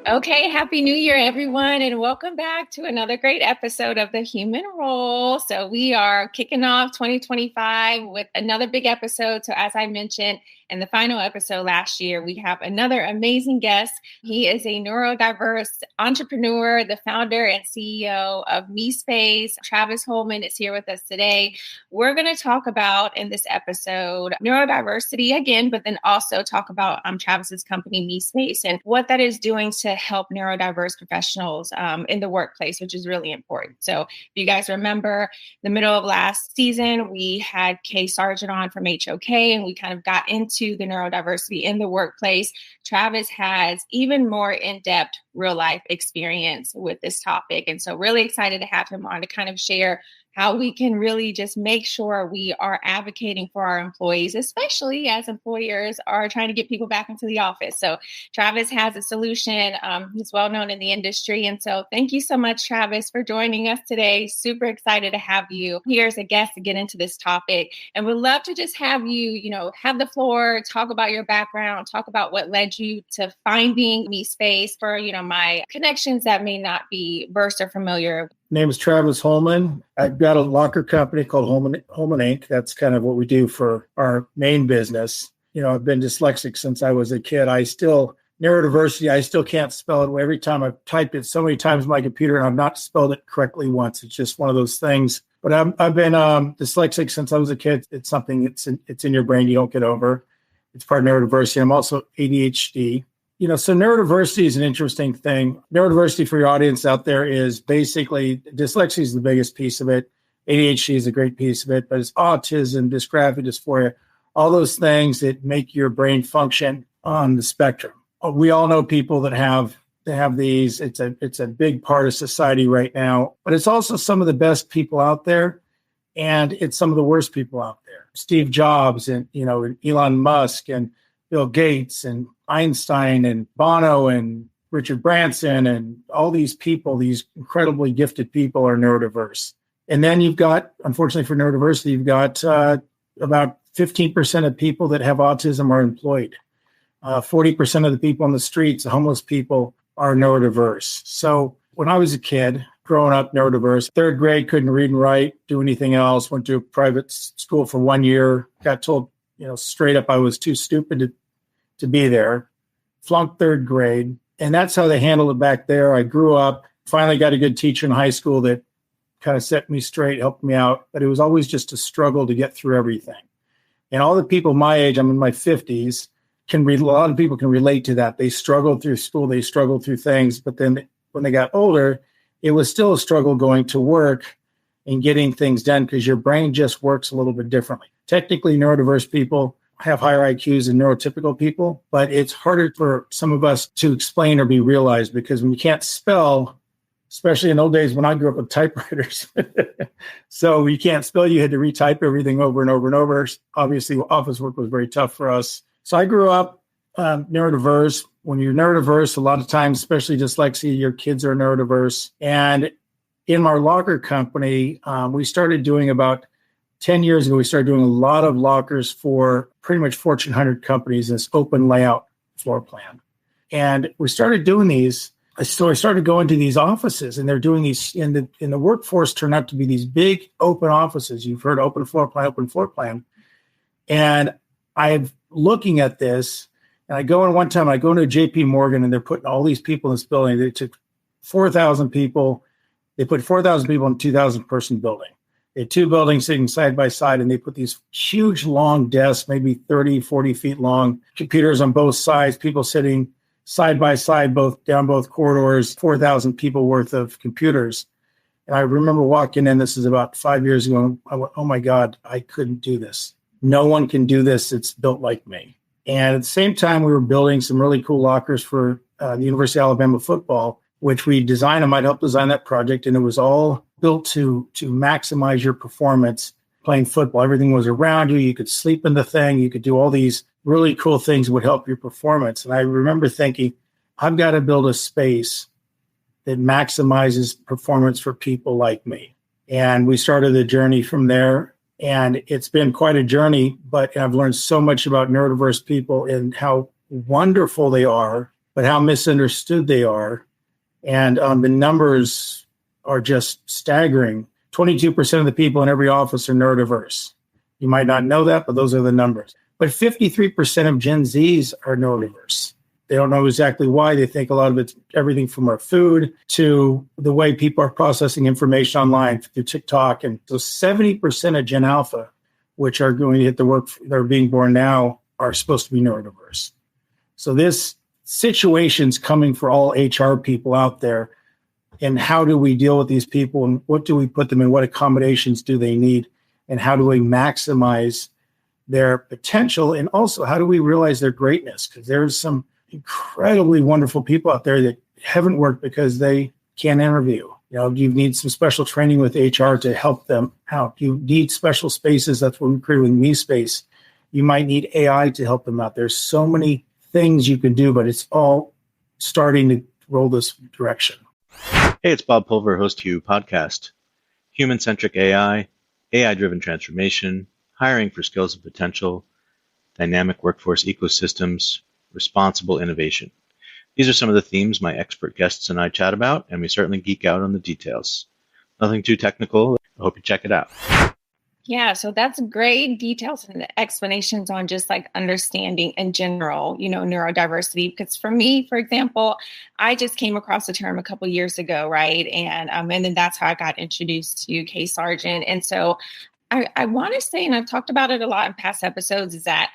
Okay, Happy New Year, everyone, and welcome back to another great episode of The Human Role. So we are kicking off 2025 with another big episode. So as I mentioned in the final episode last year, we have another amazing guest. He is a neurodiverse entrepreneur, the founder and CEO of MeSpace. Travis Hollman is here with us today. We're going to talk about in this episode neurodiversity again, but then also talk about Travis's company MeSpace and what that is doing to help neurodiverse professionals in the workplace, which is really important. So if you guys remember, the middle of last season, we had Kay Sargent on from HOK, and we kind of got into the neurodiversity in the workplace. Travis has even more in-depth real life experience with this topic. And so really excited to have him on to kind of share how we can really just make sure we are advocating for our employees, especially as employers are trying to get people back into the office. So Travis has a solution. He's well known in the industry. And so thank you so much, Travis, for joining us today. Super excited to have you here as a guest to get into this topic. And we'd love to just have you, have the floor, talk about your background, talk about what led you to finding MeSpace for, my connections that may not be versed or familiar. Name is Travis Hollman. I've got a locker company called Hollman Inc. That's kind of what we do for our main business. I've been dyslexic since I was a kid. Neurodiversity, I still can't spell it. Every time I've typed it so many times on my computer and I've not spelled it correctly once. It's just one of those things. But I've been dyslexic since I was a kid. It's something it's in your brain you don't get over. It's part of neurodiversity. I'm also ADHD. So neurodiversity is an interesting thing. Neurodiversity for your audience out there is basically dyslexia is the biggest piece of it. ADHD is a great piece of it, but it's autism, dysgraphia, dysphoria, all those things that make your brain function on the spectrum. We all know people that have these. It's a big part of society right now, but it's also some of the best people out there, and it's some of the worst people out there. Steve Jobs and Elon Musk and Bill Gates and Einstein and Bono and Richard Branson and all these people, these incredibly gifted people are neurodiverse. And then you've got, unfortunately for neurodiversity, you've got about 15% of people that have autism are employed. 40% of the people on the streets, the homeless people, are neurodiverse. So when I was a kid, growing up neurodiverse, third grade, couldn't read and write, do anything else, went to a private school for 1 year, got told, straight up I was too stupid to be there, flunked third grade. And that's how they handled it back there. I grew up, finally got a good teacher in high school that kind of set me straight, helped me out. But it was always just a struggle to get through everything. And all the people my age, I'm in my 50s, a lot of people can relate to that. They struggled through school, they struggled through things. But then when they got older, it was still a struggle going to work and getting things done because your brain just works a little bit differently. Technically, neurodiverse people have higher IQs than neurotypical people, but it's harder for some of us to explain or be realized because when you can't spell, especially in old days when I grew up with typewriters, so you can't spell, you had to retype everything over and over and over. Obviously, office work was very tough for us. So I grew up neurodiverse. When you're neurodiverse, a lot of times, especially dyslexia, your kids are neurodiverse. And in our locker company, we started doing about 10 years ago, we started doing a lot of lockers for pretty much Fortune 100 companies, this open layout floor plan. And we started doing these. So I started going to these offices, and they're doing these in the workforce turned out to be these big open offices. You've heard open floor plan. And I'm looking at this, and I go in one time, I go into JP Morgan, and they're putting all these people in this building. They took 4,000 people. They put 4,000 people in a 2,000 person building. They had two buildings sitting side by side, and they put these huge, long desks, maybe 30, 40 feet long, computers on both sides, people sitting side by side, down both corridors, 4,000 people worth of computers. And I remember walking in, this is about 5 years ago, and I went, oh my God, I couldn't do this. No one can do this. It's built like me. And at the same time, we were building some really cool lockers for the University of Alabama football, which we designed. I might help design that project. And it was all built to maximize your performance playing football. Everything was around you. You could sleep in the thing. You could do all these really cool things that would help your performance. And I remember thinking, I've got to build a space that maximizes performance for people like me. And we started the journey from there. And it's been quite a journey, but I've learned so much about neurodiverse people and how wonderful they are, but how misunderstood they are. And the numbers are just staggering. 22% of the people in every office are neurodiverse. You might not know that, but those are the numbers. But 53% of Gen Zs are neurodiverse. They don't know exactly why. They think a lot of it's everything from our food to the way people are processing information online through TikTok. And so 70% of Gen Alpha, which are going to hit the work, they're being born now, are supposed to be neurodiverse. So this situation's coming for all HR people out there. And how do we deal with these people? And what do we put them in? What accommodations do they need? And how do we maximize their potential? And also, how do we realize their greatness? Because there's some incredibly wonderful people out there that haven't worked because they can't interview. You need some special training with HR to help them out. You need special spaces. That's what we created with MeSpace. You might need AI to help them out. There's so many things you can do, but it's all starting to roll this direction. Hey, it's Bob Pulver, host of You Podcast. Human-centric AI, AI-driven transformation, hiring for skills and potential, dynamic workforce ecosystems, responsible innovation. These are some of the themes my expert guests and I chat about, and we certainly geek out on the details. Nothing too technical. I hope you check it out. Yeah, so that's great details and explanations on just like understanding in general, neurodiversity. Because for me, for example, I just came across the term a couple of years ago, right? And then that's how I got introduced to K Sargent. And so I want to say, and I've talked about it a lot in past episodes, is that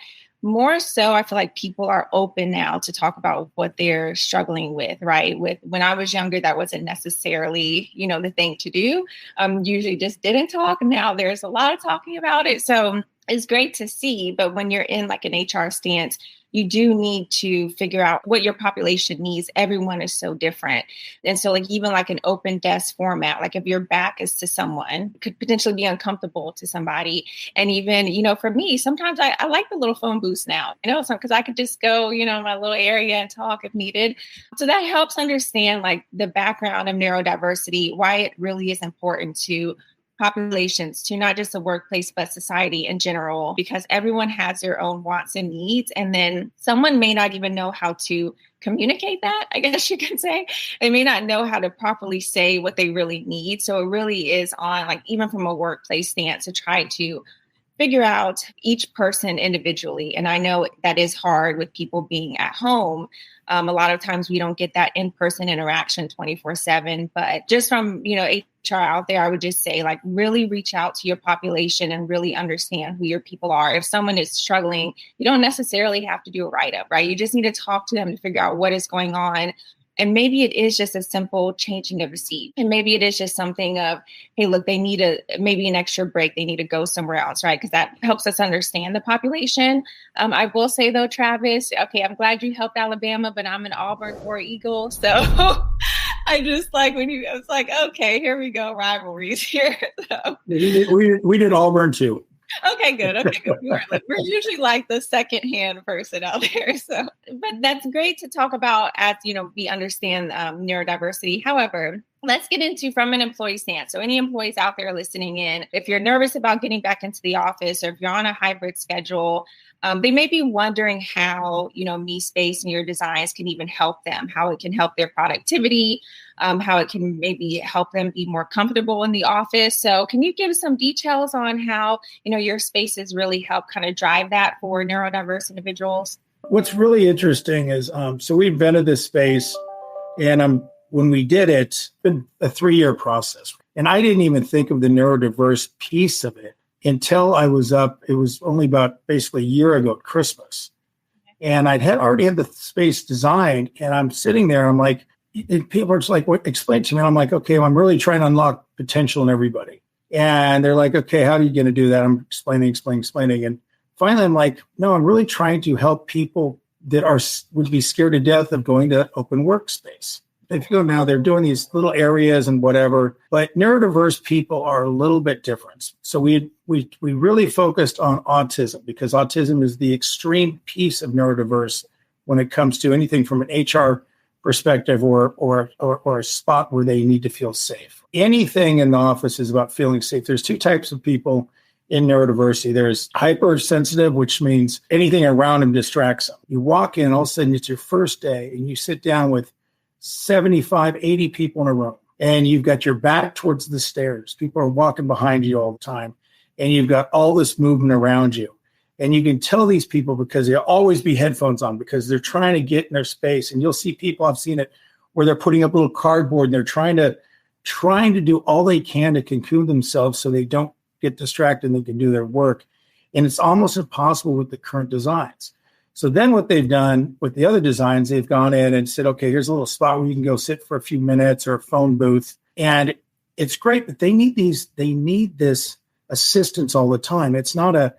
more so, I feel like people are open now to talk about what they're struggling with, right? When I was younger, that wasn't necessarily, the thing to do. Usually just didn't talk. Now there's a lot of talking about it. So it's great to see. But when you're in like an HR stance, you do need to figure out what your population needs. Everyone is so different. And so like even like an open desk format, like if your back is to someone, could potentially be uncomfortable to somebody. And even, for me, sometimes I like the little phone booths now, because I could just go, in my little area and talk if needed. So that helps understand like the background of neurodiversity, why it really is important to populations, to not just the workplace, but society in general, because everyone has their own wants and needs. And then someone may not even know how to communicate that, I guess you can say. They may not know how to properly say what they really need. So it really is on like, even from a workplace stance, to try to figure out each person individually. And I know that is hard with people being at home. A lot of times we don't get that in-person interaction 24/7, but just from, HR out there, I would just say like really reach out to your population and really understand who your people are. If someone is struggling, you don't necessarily have to do a write-up, right? You just need to talk to them to figure out what is going on. And maybe it is just a simple changing of a seat. And maybe it is just something of, hey, look, they need maybe an extra break. They need to go somewhere else, right? Because that helps us understand the population. I will say, though, Travis, okay, I'm glad you helped Alabama, but I'm an Auburn War Eagle. So I just like I was like, okay, here we go. Rivalries here. So. We did Auburn, too. Okay, good. We're usually like the second-hand person out there. So, but that's great to talk about as, we understand neurodiversity. However, let's get into from an employee stance. So any employees out there listening in, if you're nervous about getting back into the office or if you're on a hybrid schedule, they may be wondering how, MeSpace and your designs can even help them, how it can help their productivity, how it can maybe help them be more comfortable in the office. So can you give some details on how, your spaces really help kind of drive that for neurodiverse individuals? What's really interesting is, so we invented this space, and when we did it, it's been a 3-year process. And I didn't even think of the neurodiverse piece of it until I was up. It was only about basically a year ago at Christmas. And already had the space designed, and I'm sitting there, I'm like, and people are just like, what, explain to me. And I'm like, okay, well, I'm really trying to unlock potential in everybody. And they're like, okay, how are you going to do that? I'm explaining. And finally, I'm like, no, I'm really trying to help people that would be scared to death of going to open workspace. If you go now, they're doing these little areas and whatever, but neurodiverse people are a little bit different. So we really focused on autism, because autism is the extreme piece of neurodiverse when it comes to anything from an HR perspective or a spot where they need to feel safe. Anything in the office is about feeling safe. There's 2 types of people in neurodiversity. There's hypersensitive, which means anything around them distracts them. You walk in, all of a sudden it's your first day, and you sit down with 75, 80 people in a room, and you've got your back towards the stairs. People are walking behind you all the time, and you've got all this movement around you. And you can tell these people because there'll always be headphones on because they're trying to get in their space. And you'll see people, I've seen it, where they're putting up little cardboard and they're trying to do all they can to cocoon themselves so they don't get distracted and they can do their work. And it's almost impossible with the current designs. So then what they've done with the other designs, they've gone in and said, okay, here's a little spot where you can go sit for a few minutes or a phone booth. And it's great, but they need this assistance all the time. It's not a,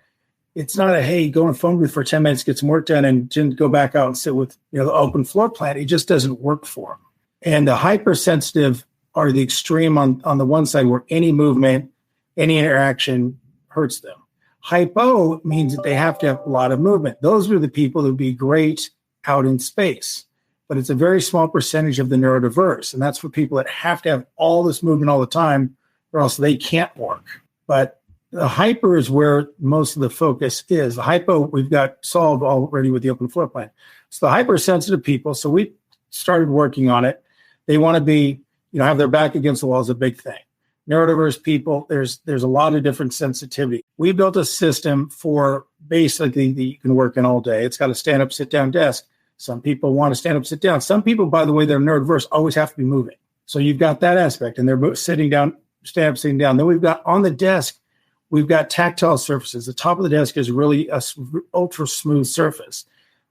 hey, go in a phone booth for 10 minutes, get some work done, and then go back out and sit with the open floor plan. It just doesn't work for them. And the hypersensitive are the extreme on the one side where any movement, any interaction hurts them. Hypo means that they have to have a lot of movement. Those are the people that would be great out in space. But it's a very small percentage of the neurodiverse. And that's for people that have to have all this movement all the time or else they can't work. But the hyper is where most of the focus is. The hypo we've got solved already with the open floor plan. So the hypersensitive people, so we started working on it. They want to be, have their back against the wall is a big thing. Neurodiverse people, there's a lot of different sensitivity. We built a system for basically that you can work in all day. It's got a stand-up, sit-down desk. Some people want to stand up, sit down. Some people, by the way, they're neurodiverse, always have to be moving. So you've got that aspect, and they're sitting down, stand up, sitting down. Then we've got on the desk, we've got tactile surfaces. The top of the desk is really a ultra smooth surface.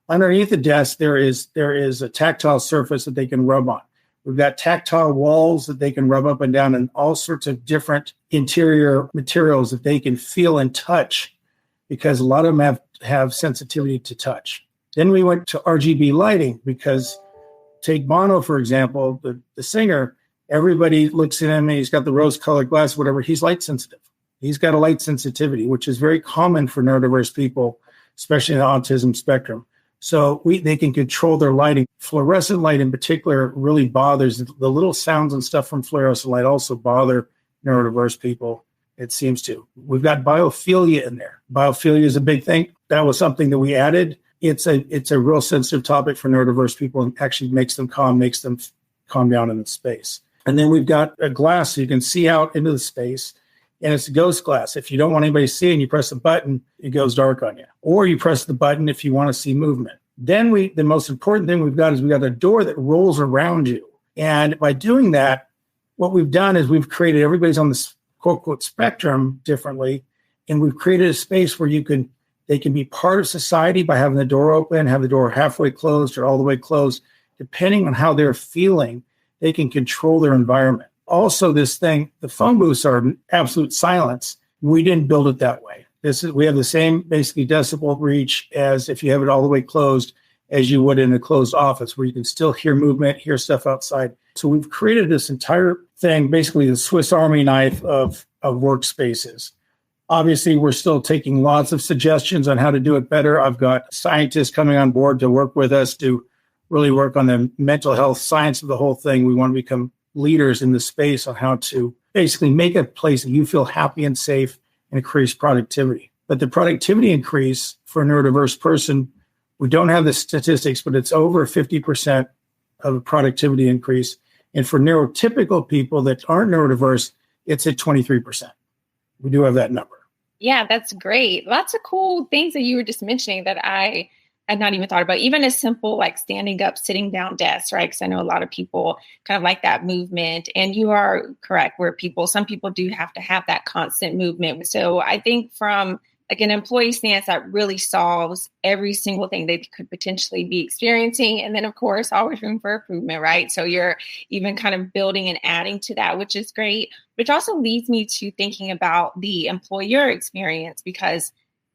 Underneath the desk, there is a tactile surface that they can rub on. We've got tactile walls that they can rub up and down and all sorts of different interior materials that they can feel and touch because a lot of them have sensitivity to touch. Then we went to RGB lighting because take Bono, for example, the singer, everybody looks at him and he's got the rose-colored glasses, whatever. He's light sensitive. He's got a light sensitivity, which is very common for neurodiverse people, especially in the autism spectrum. So they can control their lighting. Fluorescent light in particular really bothers the little sounds and stuff from fluorescent light also bother neurodiverse people. It seems to. We've got biophilia in there. Biophilia is a big thing. That was something that we added. It's a real sensitive topic for neurodiverse people and actually makes them calm down in the space. And then we've got a glass so you can see out into the space. And it's a ghost glass. If you don't want anybody to see and you press the button, it goes dark on you. Or you press the button if you want to see movement. Then the most important thing we've got a door that rolls around you. And by doing that, what we've done is we've created, everybody's on this quote, unquote, spectrum differently. And we've created a space where they can be part of society by having the door open, have the door halfway closed or all the way closed. Depending on how they're feeling, they can control their environment. Also, this thing, the phone booths are absolute silence. We didn't build it that way. We have the same basically decibel reach as if you have it all the way closed as you would in a closed office where you can still hear movement, hear stuff outside. So we've created this entire thing, basically the Swiss Army knife of workspaces. Obviously, we're still taking lots of suggestions on how to do it better. I've got scientists coming on board to work with us to really work on the mental health science of the whole thing. We want to become leaders in the space on how to basically make a place that you feel happy and safe and increase productivity. But the productivity increase for a neurodiverse person, we don't have the statistics, but it's over 50% of a productivity increase. And for neurotypical people that aren't neurodiverse, it's at 23%. We do have that number. Yeah, that's great. Lots of cool things that you were just mentioning that I had not even thought about. Even a simple like standing up, sitting down desk, right? Because I know a lot of people kind of like that movement. And you are correct where some people do have to have that constant movement. So I think from like an employee stance, that really solves every single thing they could potentially be experiencing. And then, of course, always room for improvement, right? So you're even kind of building and adding to that, which is great. Which also leads me to thinking about the employer experience, because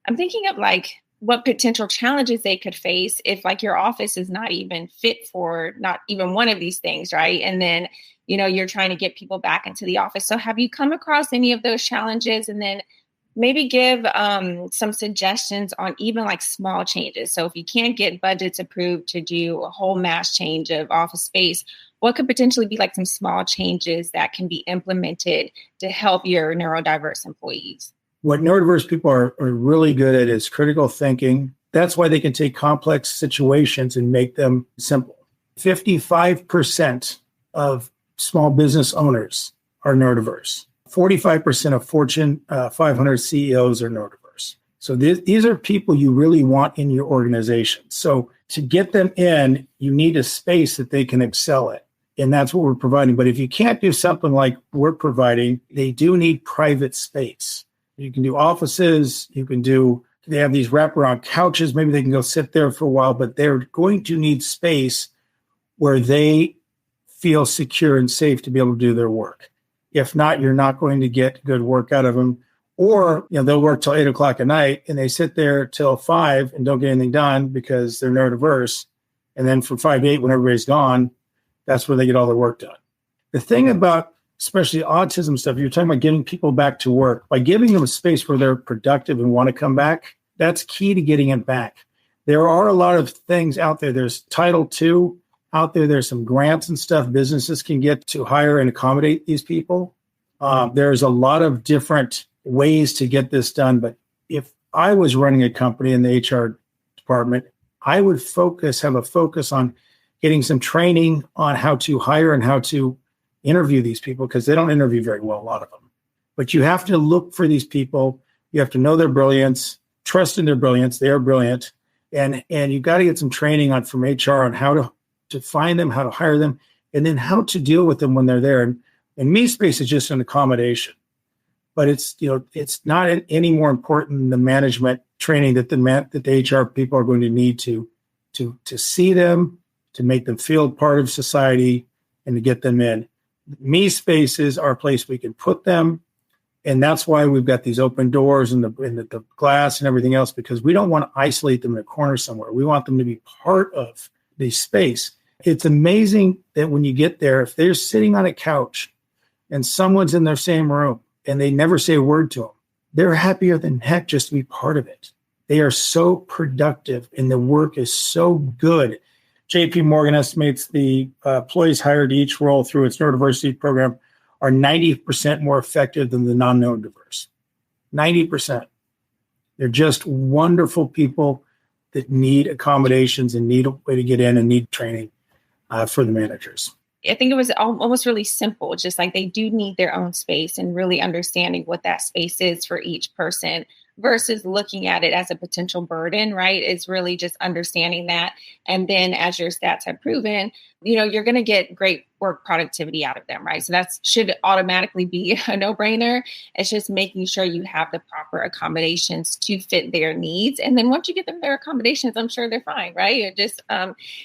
I'm thinking of like what potential challenges they could face if like your office is not even fit for not even one of these things, right? And then, you're trying to get people back into the office. So have you come across any of those challenges? And then maybe give some suggestions on even like small changes. So if you can't get budgets approved to do a whole mass change of office space, what could potentially be like some small changes that can be implemented to help your neurodiverse employees? What neurodiverse people are really good at is critical thinking. That's why they can take complex situations and make them simple. 55% of small business owners are neurodiverse. 45% of Fortune 500 CEOs are neurodiverse. So these are people you really want in your organization. So to get them in, you need a space that they can excel at. And that's what we're providing. But if you can't do something like we're providing, they do need private space. You can do offices, they have these wraparound couches. Maybe they can go sit there for a while, but they're going to need space where they feel secure and safe to be able to do their work. If not, you're not going to get good work out of them. Or, they'll work till 8 o'clock at night and they sit there till 5 and don't get anything done because they're neurodiverse. And then from 5 to 8, when everybody's gone, that's where they get all their work done. The thing about especially autism stuff, you're talking about getting people back to work. By giving them a space where they're productive and want to come back, that's key to getting it back. There are a lot of things out there. There's Title II out there. There's some grants and stuff businesses can get to hire and accommodate these people. There's a lot of different ways to get this done. But if I was running a company in the HR department, I would have a focus on getting some training on how to hire and how to interview these people, because they don't interview very well, a lot of them. But you have to look for these people. You have to know their brilliance, trust in their brilliance. They are brilliant. And you've got to get some training from HR on how to find them, how to hire them, and then how to deal with them when they're there. And MeSpace is just an accommodation. But it's not any more important than the management training that the HR people are going to need to see them, to make them feel part of society, and to get them in. MeSpace is our place we can put them. And that's why we've got these open doors and the glass and everything else, because we don't want to isolate them in a corner somewhere. We want them to be part of the space. It's amazing that when you get there, if they're sitting on a couch and someone's in their same room and they never say a word to them, they're happier than heck just to be part of it. They are so productive and the work is so good. JP Morgan estimates the employees hired to each role through its neurodiversity program are 90% more effective than the non-neurodiverse. 90%. They're just wonderful people that need accommodations and need a way to get in and need training for the managers. I think it was almost really simple, just like they do need their own space and really understanding what that space is for each person versus looking at it as a potential burden, right? It's really just understanding that. And then as your stats have proven, you're going to get great work productivity out of them, right? So that should automatically be a no-brainer. It's just making sure you have the proper accommodations to fit their needs. And then once you get them their accommodations, I'm sure they're fine, right? You're just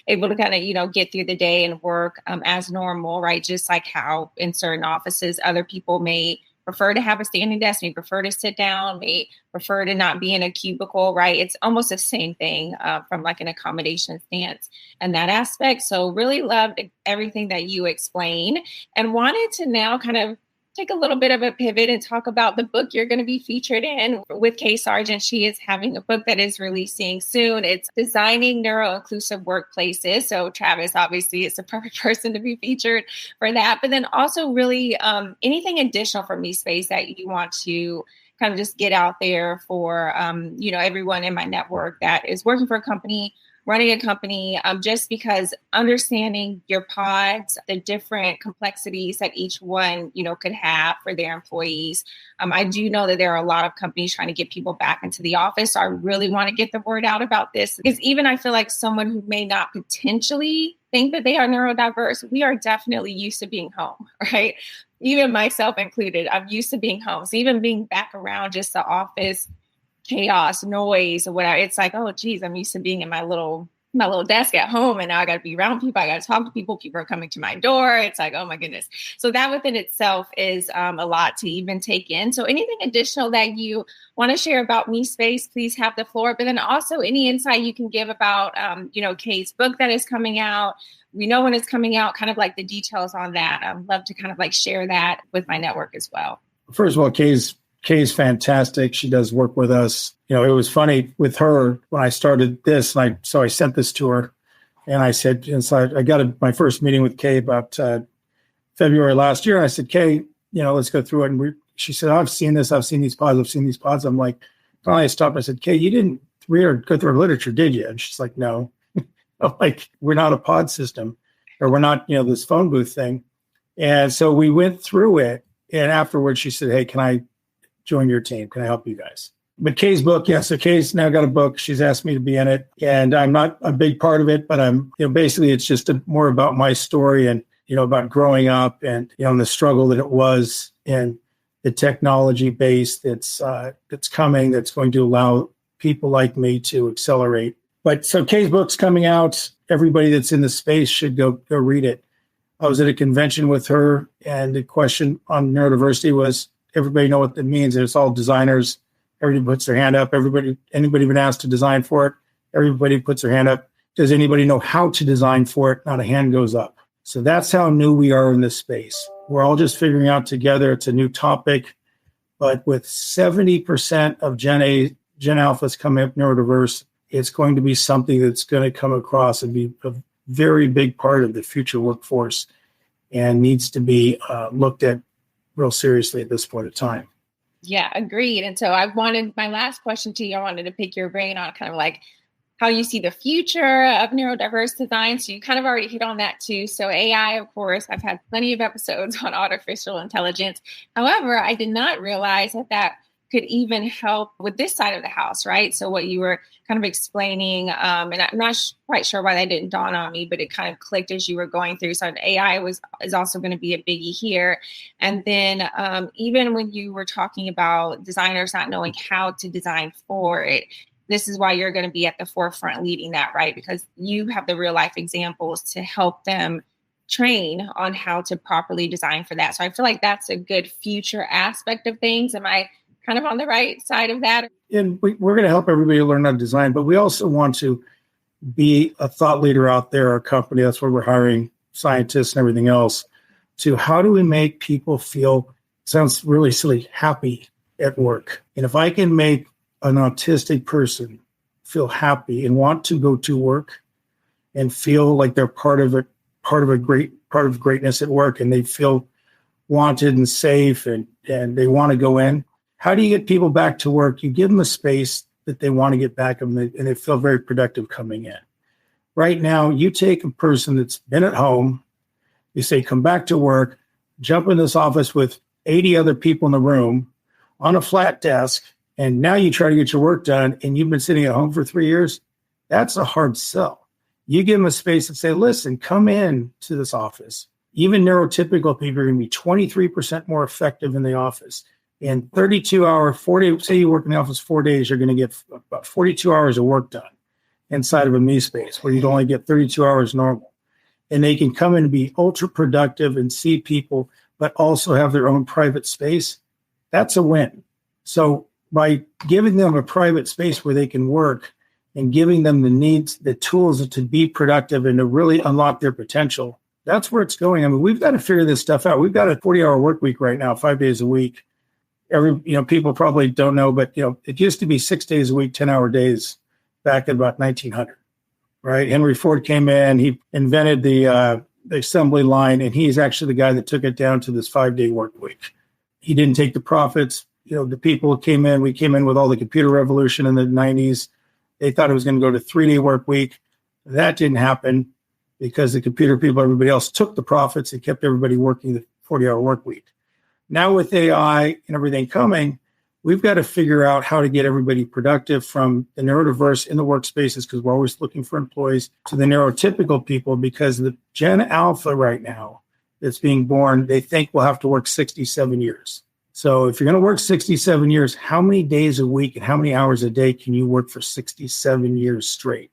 able to kind of, get through the day and work as normal, right? Just like how in certain offices, other people may prefer to have a standing desk, may prefer to sit down, may prefer to not be in a cubicle, right? It's almost the same thing from like an accommodation stance and that aspect. So really loved everything that you explained and wanted to now kind of take a little bit of a pivot and talk about the book you're going to be featured in with Kay Sargent. She is having a book that is releasing soon. It's Designing Neuro-Inclusive Workplaces. So Travis obviously is the perfect person to be featured for that. But then also really anything additional from MeSpace that you want to kind of just get out there for, everyone in my network that is working for a company, running a company, just because understanding your pods, the different complexities that each one, could have for their employees. I do know that there are a lot of companies trying to get people back into the office. So I really want to get the word out about this because even I feel like someone who may not potentially think that they are neurodiverse, we are definitely used to being home, right? Even myself included, I'm used to being home. So even being back around just the office, chaos, noise, or whatever. It's like, oh, geez, I'm used to being in my little desk at home, and now I got to be around people. I got to talk to people. People are coming to my door. It's like, oh my goodness. So that within itself is a lot to even take in. So anything additional that you want to share about MeSpace, please have the floor. But then also any insight you can give about, Kay's book that is coming out. We know when it's coming out, kind of like the details on that. I'd love to kind of like share that with my network as well. First of all, Kay's fantastic. She does work with us. It was funny with her when I started this, and I sent this to her, and I said, I got my first meeting with Kay about February last year. And I said, Kay, let's go through it. And she said, I've seen this. I've seen these pods. I've seen these pods. I'm like, finally I stopped. I said, Kate, you didn't read or go through our literature, did you? And she's like, no. I'm like, we're not a pod system, or we're not, this phone booth thing. And so we went through it. And afterwards she said, hey, can I join your team? Can I help you guys? But Kay's book, so Kay's now got a book. She's asked me to be in it, and I'm not a big part of it, but I'm, basically it's just more about my story and, about growing up and, and the struggle that it was, and the technology base that's coming, that's going to allow people like me to accelerate. But so Kay's book's coming out. Everybody that's in the space should go read it. I was at a convention with her, and the question on neurodiversity was, everybody know what that means? And it's all designers. Everybody puts their hand up. Anybody been asked to design for it? Everybody puts their hand up. Does anybody know how to design for it? Not a hand goes up. So that's how new we are in this space. We're all just figuring out together. It's a new topic, but with 70% of Gen Alphas coming up neurodiverse, it's going to be something that's going to come across and be a very big part of the future workforce, and needs to be looked at real seriously at this point in time. Yeah, agreed. And so my last question to you, I wanted to pick your brain on kind of like how you see the future of neurodiverse design. So you kind of already hit on that too. So AI, of course, I've had plenty of episodes on artificial intelligence. However, I did not realize that could even help with this side of the house, right? So what you were kind of explaining, and I'm not quite sure why that didn't dawn on me, but it kind of clicked as you were going through. So AI is also going to be a biggie here. And then even when you were talking about designers not knowing how to design for it, this is why you're going to be at the forefront leading that, right? Because you have the real life examples to help them train on how to properly design for that. So I feel like that's a good future aspect of things. Am I kind of on the right side of that? And we're going to help everybody learn how to design, but we also want to be a thought leader out there, our company. That's where we're hiring scientists and everything else, to how do we make people feel, sounds really silly, happy at work. And if I can make an autistic person feel happy and want to go to work and feel like they're part of greatness at work, and they feel wanted and safe, and they want to go in. How do you get people back to work? You give them a space that they want to get back, and they feel very productive coming in. Right now, you take a person that's been at home, you say, come back to work, jump in this office with 80 other people in the room on a flat desk, and now you try to get your work done, and you've been sitting at home for 3 years. That's a hard sell. You give them a space and say, listen, come in to this office. Even neurotypical people are going to be 23% more effective in the office. In 4 days, say you work in the office 4 days, you're going to get about 42 hours of work done inside of a MeSpace, where you'd only get 32 hours normal. And they can come in and be ultra productive and see people, but also have their own private space. That's a win. So by giving them a private space where they can work and giving them the needs, the tools to be productive and to really unlock their potential, that's where it's going. I mean, we've got to figure this stuff out. We've got a 40-hour work week right now, 5 days a week. People probably don't know, but, it used to be 6 days a week, 10-hour days back in about 1900, right? Henry Ford came in, he invented the assembly line, and he's actually the guy that took it down to this 5-day work week. He didn't take the profits. The people came in, we came in with all the computer revolution in the 90s. They thought it was going to go to 3-day work week. That didn't happen because the computer people, everybody else took the profits and kept everybody working the 40-hour work week. Now with AI and everything coming, we've got to figure out how to get everybody productive, from the neurodiverse in the workspaces, because we're always looking for employees, to the neurotypical people, because the Gen Alpha right now that's being born, they think we'll have to work 67 years. So if you're going to work 67 years, how many days a week and how many hours a day can you work for 67 years straight?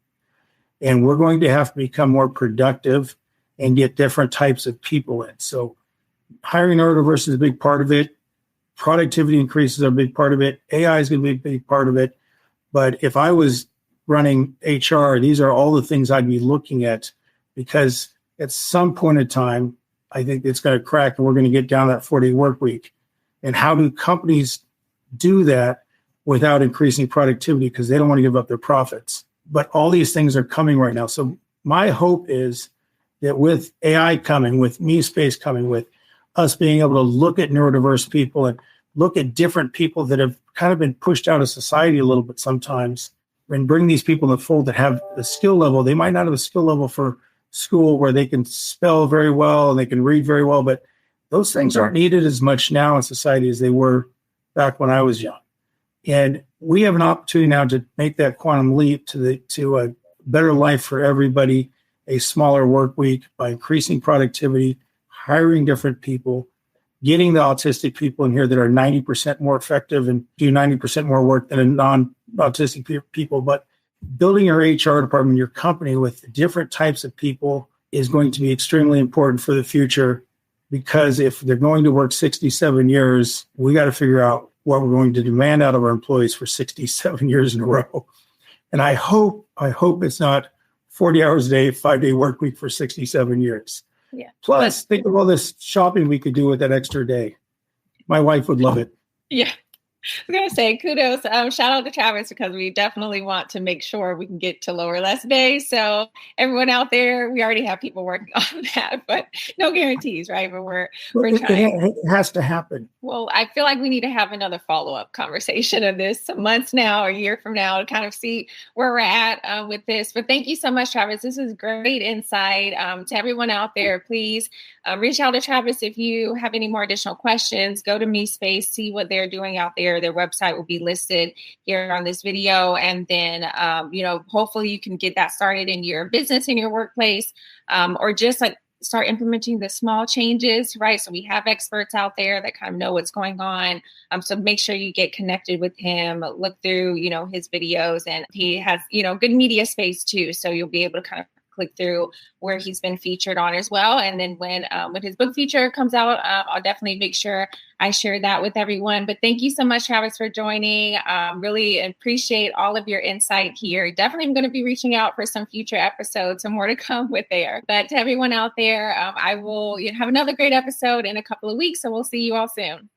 And we're going to have to become more productive and get different types of people in. So hiring neurodiverse is a big part of it. Productivity increases are a big part of it. AI is going to be a big part of it. But if I was running HR, these are all the things I'd be looking at, because at some point in time, I think it's going to crack and we're going to get down that 4-day work week. And how do companies do that without increasing productivity? Because they don't want to give up their profits. But all these things are coming right now. So my hope is that with AI coming, with MeSpace coming, with us being able to look at neurodiverse people and look at different people that have kind of been pushed out of society a little bit sometimes and bring these people in the fold that have the skill level. They might not have a skill level for school where they can spell very well and they can read very well, but those things aren't needed as much now in society as they were back when I was young. And we have an opportunity now to make that quantum leap to a better life for everybody, a smaller work week by increasing productivity, hiring different people, getting the autistic people in here that are 90% more effective and do 90% more work than a non-autistic people. But building your HR department, your company with different types of people is going to be extremely important for the future, because if they're going to work 67 years, we got to figure out what we're going to demand out of our employees for 67 years in a row. And I hope it's not 40 hours a day, 5-day work week for 67 years. Yeah. Plus, think of all this shopping we could do with that extra day. My wife would love it. Yeah. I was going to say kudos. Shout out to Travis, because we definitely want to make sure we can get to lower less days. So everyone out there, we already have people working on that, but no guarantees, right? But we're trying. It has to happen. Well, I feel like we need to have another follow-up conversation of this some months now or a year from now to kind of see where we're at with this. But thank you so much, Travis. This is great insight. To everyone out there, please reach out to Travis if you have any more additional questions. Go to MeSpace, see what they're doing out there. Their website will be listed here on this video. And then, hopefully you can get that started in your business, in your workplace, or just like start implementing the small changes, right? So we have experts out there that kind of know what's going on. So make sure you get connected with him, look through, his videos, and he has, good media space too. So you'll be able to kind of click through where he's been featured on as well. And then when his book feature comes out, I'll definitely make sure I share that with everyone. But thank you so much, Travis, for joining. Really appreciate all of your insight here. Definitely going to be reaching out for some future episodes, some more to come with there. But to everyone out there, I will have another great episode in a couple of weeks. So we'll see you all soon.